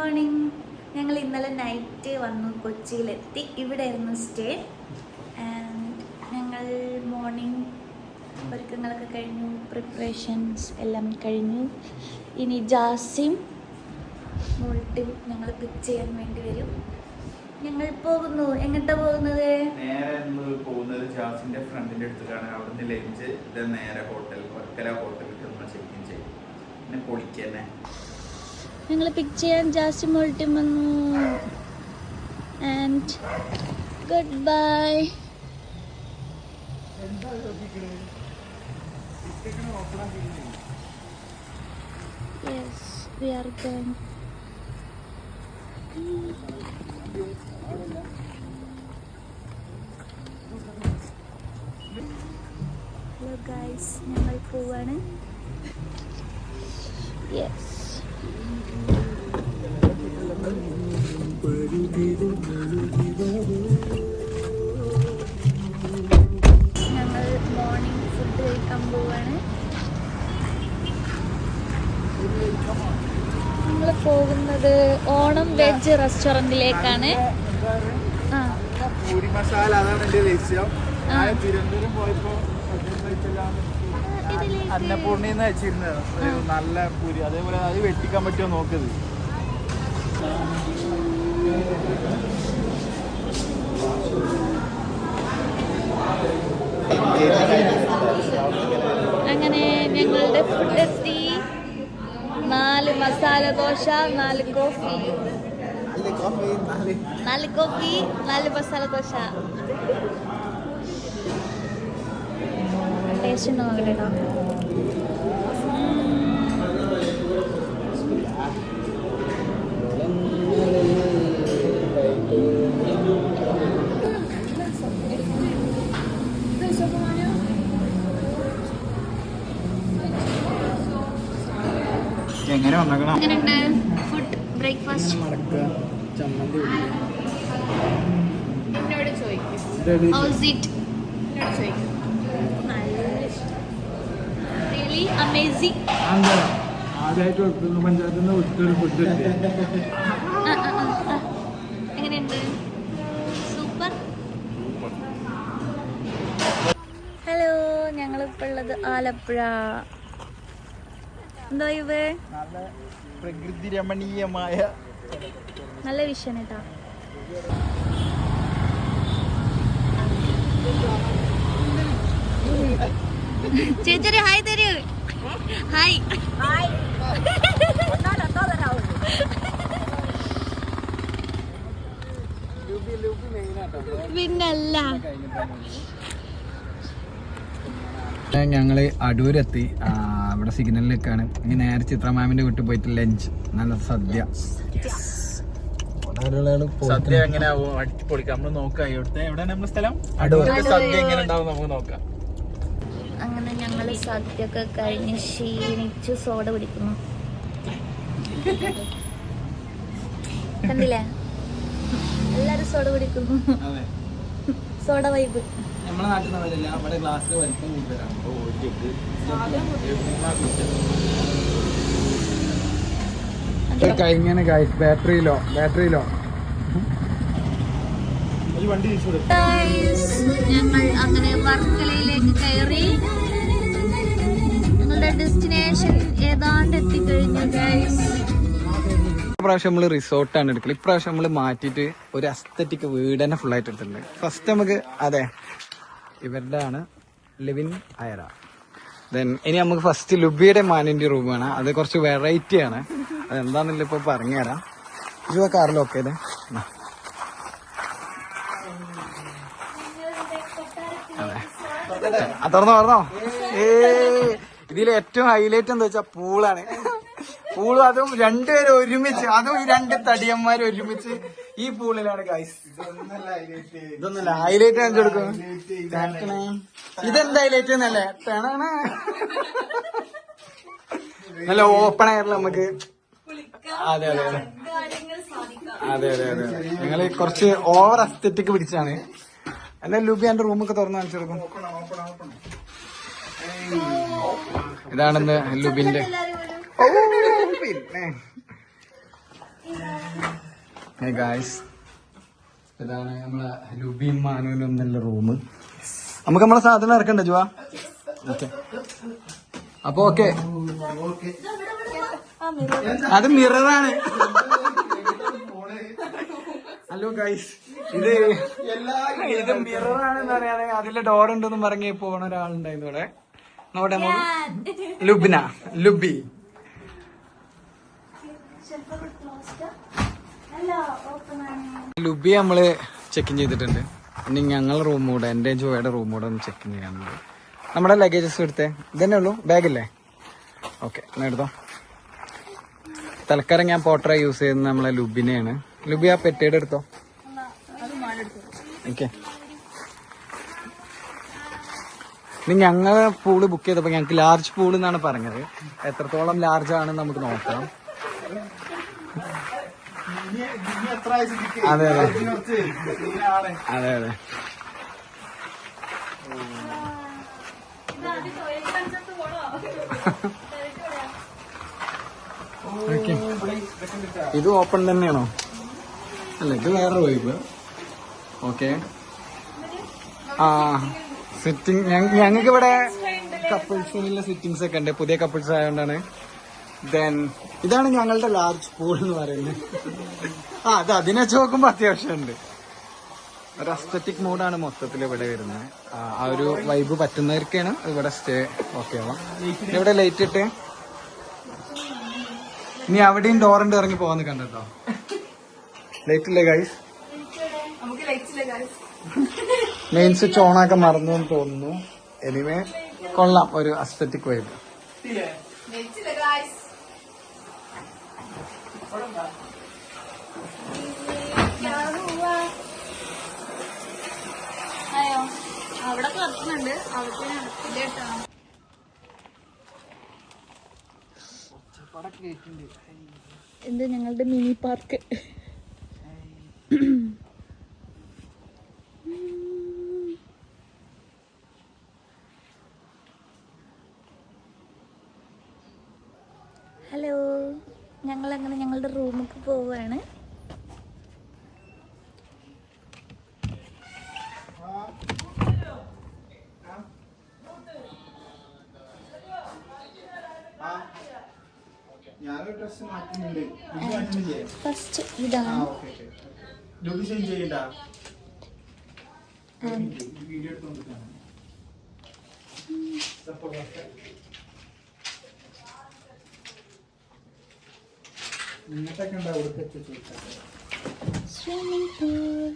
Morning. ഞങ്ങൾ ഇന്നലെ night വന്നു, കൊച്ചിയിലെത്തി. ഇവിടെയായിരുന്നു സ്റ്റേ. ഞങ്ങൾ മോർണിംഗ് ഒരുക്കങ്ങളൊക്കെ കഴിഞ്ഞു, പ്രിപ്പറേഷൻസ് എല്ലാം കഴിഞ്ഞു. ഇനി ജാസിം മോൾട്ടും ഞങ്ങൾ പിക്ക് ചെയ്യാൻ വേണ്ടി വരും. ഞങ്ങൾ പോകുന്നു. എങ്ങോട്ടാ പോകുന്നത്? നേരെ പോകുന്നത് ജാസിന്റെ ഫ്രണ്ടിന്റെ അടുത്തേക്കാണ്. അവിടുന്ന് ലഞ്ച് നേരെ ഹോട്ടൽ വർക്കല ഹോട്ടലിൽ നമ്മൾ ചെക്ക് ഇൻ ചെയ്യും. പിന്നെ പൊളിക്കന്നെ ഞങ്ങൾ പിക്ക് ചെയ്യാൻ ജാസിം മോൾട്ടും വന്നു. And good bye. Yes, we are going. Hello guys, ഞങ്ങൾ പോവാണ്. Yes. ഞങ്ങൾ മോർണിംഗ് ഫുഡ് കഴിക്കാൻ പോവാണ്. നമ്മൾ പോകുന്നത് ഓണം വെജ് റെസ്റ്റോറൻറ്റിലേക്കാണ്. പൂരി മസാല അതാണ് എന്റെ ലക്ഷ്യം. തിരുവനന്തപുരം പോയപ്പോ അന്നപൂർണിന്ന് വെച്ചിരുന്നത് നല്ല പൂരി. അതേപോലെ അത് വെട്ടിക്കാൻ പറ്റുമോ നോക്കത്. അങ്ങനെ ഞങ്ങളുടെ ഫുഡ് എത്തി. 4 മസാല ദോശ, 4 കോഫി, 4 മസാല ദോശ. ടേസ്റ്റ് നോക്കട്ടെ. എങ്ങനെ വന്നേക്കണം? എങ്ങനെയുണ്ട് food breakfast? How's it? Really amazing. ആദ്യമായിട്ട് പഞ്ചായത്തിൽ നിന്ന് വിട്ടൊരു ഫുഡ്. എങ്ങനെയുണ്ട്? സൂപ്പർ. ഹലോ, ഞങ്ങളിപ്പോൾ ഉള്ളത് ആലപ്പുഴ. എന്താ ഇവ? നല്ല പ്രകൃതി രമണീയമായ നല്ല വിഷയം കേട്ടാ. ചേച്ചി ഹായ് തരൂ. ഹായ്. പിന്നല്ല. ഞങ്ങള് അടൂരെത്തി. ഇവിടെ സിഗ്നലിലേക്കാണ്. ഇനി നേരെ ചിത്രമാമിന്റെ വീട്ടിൽ പോയിട്ട് ലഞ്ച്, നല്ല സദ്യ. സദ്യ എങ്ങനെയാവും? അടിപൊളിക്കാം. നമ്മള് നോക്കാം. എവിടെയാണ് നമ്മുടെ സ്ഥലം? അടൂരത്തെ സദ്യ എങ്ങനെ ഉണ്ടാവും നമുക്ക് നോക്കാം. അങ്ങനെ ഞങ്ങള് സദ്യ ഒക്കെ കഴിഞ്ഞ് ക്ഷീണിച്ചു സോഡ പിടിക്കുന്നു. കണ്ടില്ലേ, എല്ലാരും സോഡ പിടിക്കുന്നു. Soda vibe. നമ്മളെ നാട്ടിൽ നിന്നല്ല, നമ്മുടെ ക്ലാസ്സിൽ വലിപ്പം കൂടുതലാണ്. കഴിഞ്ഞാണ് ഗൈസ്. ബാറ്ററിയിലോ ഞങ്ങൾ അങ്ങനെ വർക്കലയിലേക്ക് കയറി. ഞങ്ങളുടെ ഡെസ്റ്റിനേഷൻ ഏതാണ്ട് എത്തിക്കഴിഞ്ഞു ഗൈസ്. ഇപ്രാവശ്യം നമ്മള് റിസോർട്ടാണ് എടുക്കല്. ഇപ്രാവശ്യം നമ്മള് മാറ്റിയിട്ട് ഒരു അസ്തറ്റിക് വീട് തന്നെ ഫുൾ ആയിട്ട് എടുത്തിട്ടുണ്ട്. ഫസ്റ്റ് നമുക്ക് അതെ ഇവരുടെ ആണ് ലിവിൻ അയറ. ദെൻ ഇനി നമുക്ക് ഫസ്റ്റ് ലുബിയുടെ മാനിന്റെ റൂമാണ്. അത് കുറച്ച് വെറൈറ്റി ആണ്. അതെന്താന്നില്ല ഇപ്പൊ പറഞ്ഞുതരാം. ഇത് കാറിലൊക്കെ അതെ തുറന്നോ. ഇതിൽ ഏറ്റവും ഹൈലൈറ്റ് എന്താ വെച്ചാ പൂളാണ്. പൂളും അതും രണ്ടുപേരും ഒരുമിച്ച്, അതും ഈ 2 തടിയന്മാരും ഒരുമിച്ച് ഈ പൂളിലാണ് ഗൈസ്. ഇതൊന്നല്ല ഹൈലൈറ്റ് കാണിച്ചു കൊടുക്കും. ഇതെന്താ ഹൈലൈറ്റ് എന്നല്ലേ? നല്ല ഓപ്പൺ എയറിൽ നമുക്ക്. അതെ ഞങ്ങള് കുറച്ച് ഓവർ അസ്തെറ്റിക് പിടിച്ചാണ്. എന്നാ ലുബി എന്റെ റൂമൊക്കെ തുറന്ന് കാണിച്ചു കൊടുക്കും. ഇതാണെന്ന് ലുബിന്റെ. പിന്നെ ഗായ്സ്, ഇതാണ് നമ്മളെ ലുബിയും മാനുവിനും എന്നുള്ള റൂം. നമുക്ക് നമ്മളെ സാധനം ഇറക്കണ്ട ജുവാ. ഓക്കെ, അപ്പൊ ഓക്കെ. അത് മിററാണ്. ഹലോ ഗൈസ്, ഇത് മിററാണെന്ന് അറിയാതെ അതിലെ ഡോർ ഉണ്ടെന്ന് പറഞ്ഞ് പോണ ഒരാളുണ്ടായിരുന്നു ഇവിടെ. നോട്ടെ ലുബി. ലുബി നമ്മള് ചെക്ക് ഇൻ ചെയ്തിട്ടുണ്ട്. ഇനി ഞങ്ങളുടെ റൂം കൂടെ, എന്റെ ജോയുടെ റൂം കൂടെ ഒന്ന് ചെക്ക് ഇൻ ചെയ്യാനുണ്ട്. നമ്മുടെ ലഗേജസ് എടുത്തേ. ഇതന്നെ ഉള്ളൂ, ബാഗില്ലേ? ഓക്കെ, എന്നാ എടുത്തോ. തൽക്കാലം ഞാൻ പോട്ടറ യൂസ് ചെയ്യുന്നത് നമ്മളെ ലുബിനെയാണ്. ലുബി ആ പെട്ടിയുടെ എടുത്തോ. ഓക്കെ, ഇനി ഞങ്ങള് പൂള് ബുക്ക് ചെയ്തപ്പോ ഞങ്ങൾക്ക് ലാർജ് പൂൾ എന്നാണ് പറഞ്ഞത്. എത്രത്തോളം ലാർജ് ആണെന്ന് നമുക്ക് നോക്കാം. അതെ അതെ അതെ അതെ. ഇത് ഓപ്പൺ തന്നെയാണോ? അല്ല, ഇത് വേറെ വൈബ്. ഓക്കെ, ആ സിറ്റിംഗ് ഞങ്ങൾക്ക് ഇവിടെ കപ്പിൾസിനുള്ള സിറ്റിംഗ്സ് ഒക്കെ ഉണ്ട്. പുതിയ കപ്പിൾസ് ആയതുകൊണ്ടാണ്. ദെൻ ഇതാണ് ഞങ്ങളുടെ ലാർജ് പൂൾ എന്ന് പറയുന്നത്. അത് അതിനെ വെച്ച് നോക്കുമ്പോ അത്യാവശ്യമുണ്ട്. ഒരു അസ്തറ്റിക് മൂഡാണ് മൊത്തത്തിൽ ഇവിടെ വരുന്നത്. ആ ഒരു വൈബ് പറ്റുന്നവർക്കാണ് ഇവിടെ സ്റ്റേ ഓക്കെ ആവാം. ഇവിടെ ലൈറ്റ് ഇട്ട് ഇനി അവിടെയും ഡോറിന്റെ ഇറങ്ങി പോവാന്ന് കണ്ടോ. ലൈറ്റ് ഇല്ലേ ഗൈസ്? മെയിൻ സ്വിച്ച് ഓണാക്കാൻ മറന്നു എന്ന് തോന്നുന്നു. എനിവേ കൊള്ളാം, ഒരു അസ്തറ്റിക് വൈബ്. അവിടെ തുറക്കുന്നുണ്ട്. ഇത് ഞങ്ങളുടെ മിനി പാർക്ക്. ഹലോ, ഞങ്ങളങ്ങനെ ഞങ്ങളുടെ റൂമിലേക്ക് പോവുകയാണ്. ഫസ്റ്റ് ഇതാണ്. Swimming pool.